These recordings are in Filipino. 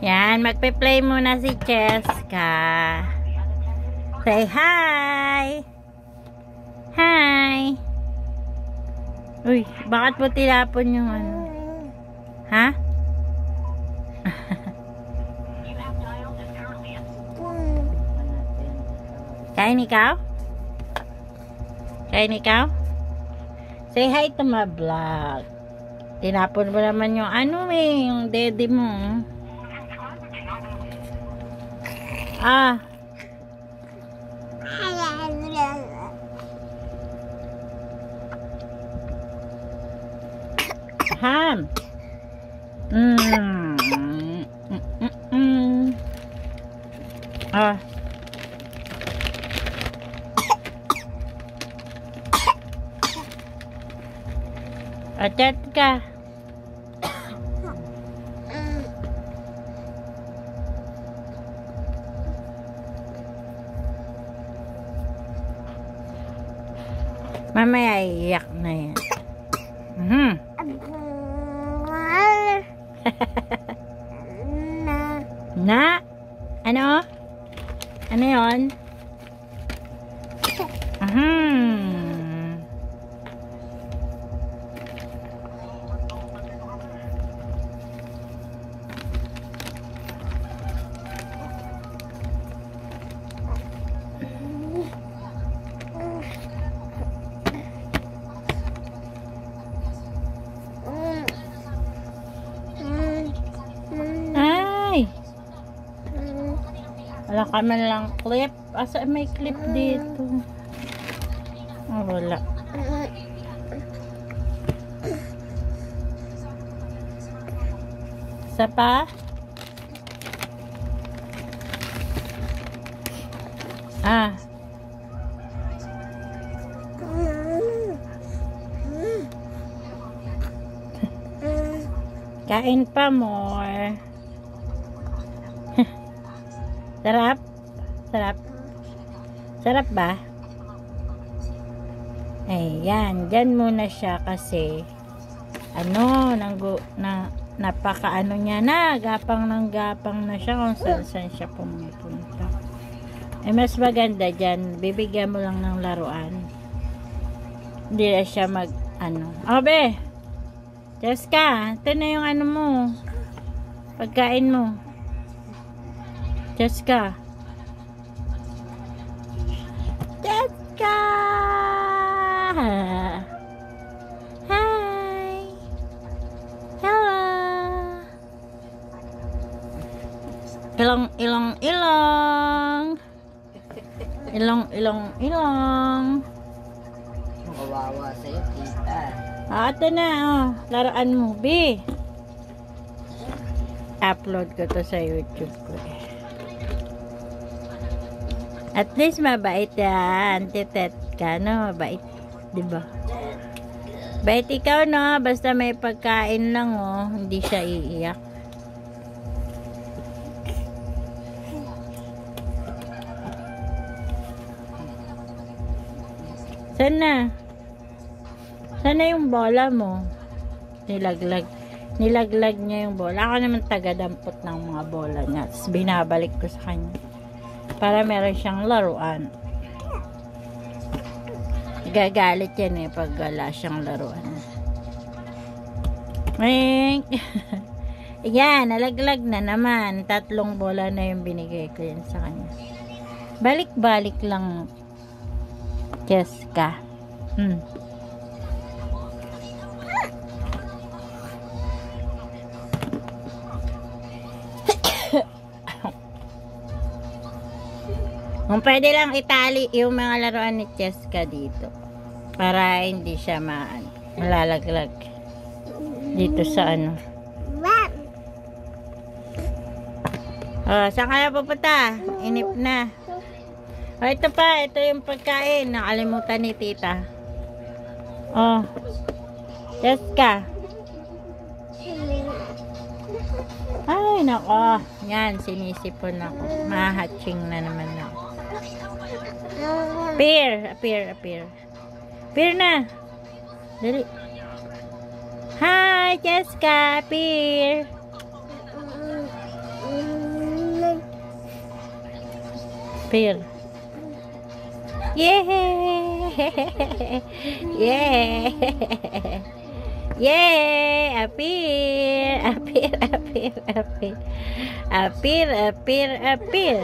Yan, magpe-play muna si Cheska. Say hi! Hi! Uy, bakit po tinapon yung ano? Ha? Kain ikaw? Kain ikaw? Say hi to my vlog. Tinapon mo naman yung ano yung daddy mo. Ah. Ham. Ah. Atat ka. Mamaya iyak na yan. Na? Ano? Ano yun? Wala ka man lang clip. Asa may clip dito? Oh, wala. Isa pa? Ah. Kain pa more. Sarap? Sarap? Sarap ba? Ayan. Dyan muna siya kasi napaka niya na. Gapang ng gapang na siya kung saan siya pumupunta. Mas maganda dyan. Bibigyan mo lang ng laruan. Hindi na siya Be! Cheska, ito na yung mo. Pagkain mo. Cheska. Cheska! Hi! Hello! Ilong. Kawawa sa'yo, tita. Ito na, laruan mo, B. Upload ko to sa YouTube ko. At least mabait yan. Titet ka, no? Mabait. Diba? Bait ikaw, no? Basta may pagkain lang, hindi siya iiyak. Sana yung bola mo? Nilaglag niya yung bola. Ako naman taga-dampot ng mga bola niya. Tapos binabalik ko sa kanya. Para meron siyang laruan. Gagalit yan pag wala siyang laruan. Yan, nalaglag na naman. 3 bola na yung binigay ko yan sa kanya. Balik-balik lang. Cheska. Kung pwede lang itali yung mga laruan ni Cheska dito. Para hindi siya malalaglag. Dito sa saan kaya pupunta? Inip na. Ito pa. Ito yung pagkain. Nakalimutan ni tita. Cheska. Ay, nako. Yan, sinisipon ako. Mahatching na naman ako. Appear. Appear na. Dali. Hi, Cheska. Appear. Appear. Yeah! Yeah! Yeah! Appear! Appear! Appear! Appear! Appear! Appear!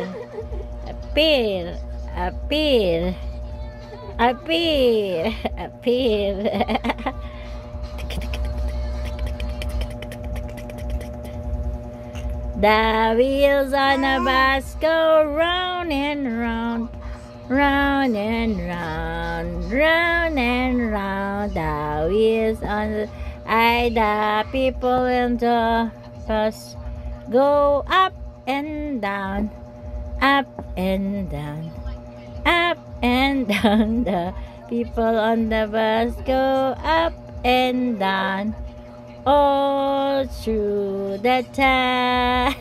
Appear! Appear! Appear! Appear! Appear! The wheels on the bus go round and round, round and round, round and round. The wheels on the people in the bus go up and down, up and down, up and down. The people on the bus go up and down. All through the town.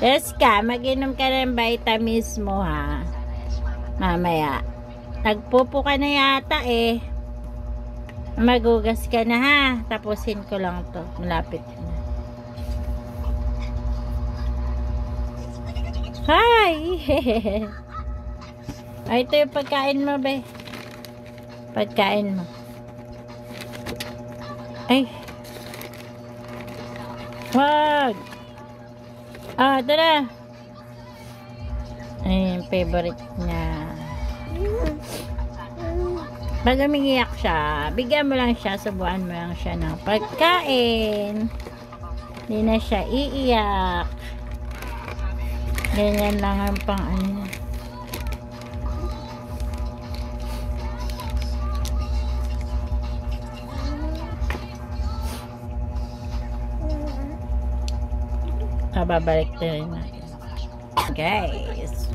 Eska, mag-inom ka ng vitamins mo ha. Mamaya. Nagpupo ka na yata eh. Magugas ka na ha. Tapusin ko lang to. Malapit na. Hi! Ay, ito yung pagkain mo, be. Pagkain mo. Ay. Wag! Ah, ito na. Ay, yung favorite niya. Pag umiiyak siya, bigyan mo lang siya, subuan mo lang siya ng pagkain. Hindi na siya iiyak. Ganyan lang ang pang ano. Babalik na rin natin. Guys.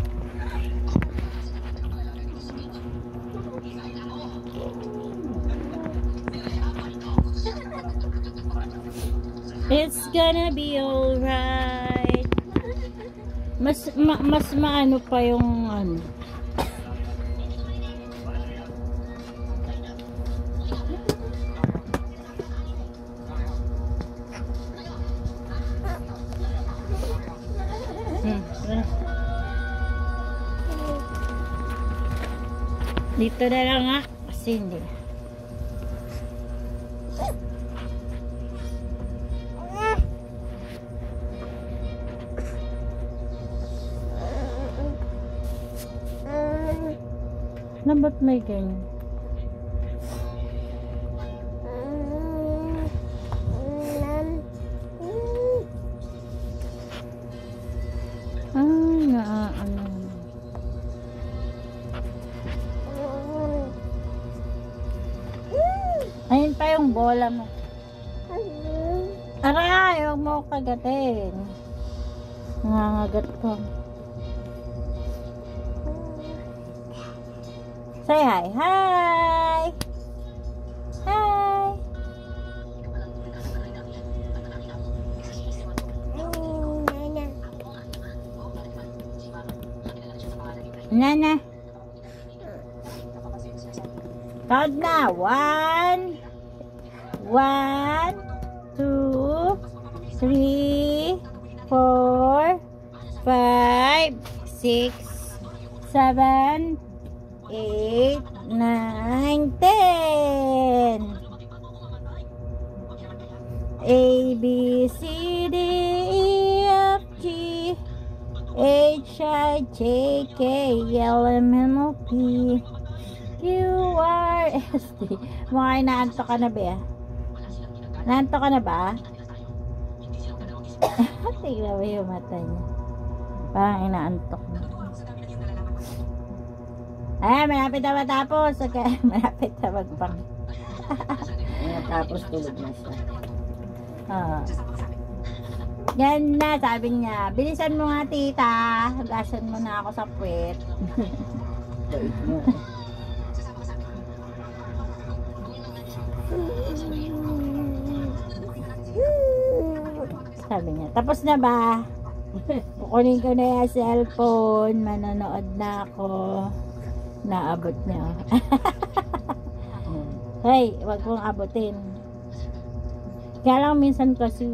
It's gonna be alright. Mas maano pa yung ano. Dito na lang nga kasi hindi. Na ba't may ganyan? Ano. Ayun pa yung bola mo. Aray, huwag mo kagatin. Nangangagat ko. Say hi. Hi! Hi! Nana. Count na. 1, 2, 3, 4, 5, 6, 7, 8, 9, 10. A, B, C, D, E, F, G, H, I, J, K, L, M, N, O, P, Q, R, S, T. Mga inaanto ka na ba? Naanto ka na ba? Tignan mo yung mata niya. Parang inaantok na. Ay, malapit na matapos. Okay, malapit na magpang. Tapos tulog na siya. Yan na, sabi niya. Bilisan mo nga, tita. Hugasan mo na ako sa puwet. Sabi niya, tapos na ba? Kukunin ko na yung cellphone. Manonood na ako. Naabot niya. Hey, wag mong abutin. Kaya lang minsan kasi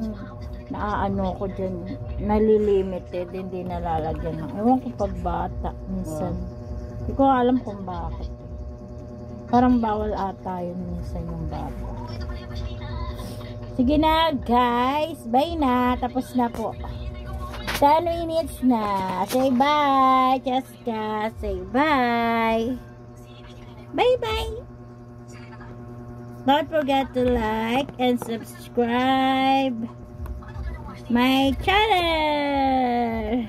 naaano ko dyan, nalilimited, hindi nalalagyan ng. Ewan ko pag bata, minsan. Hindi ko alam kung bakit. Parang bawal ata yun minsan yung bata. Sige na guys, bye na, tapos na po. 10 minutes na. Say bye, Cheska. Say bye. Bye-bye. Don't forget to like and subscribe my channel.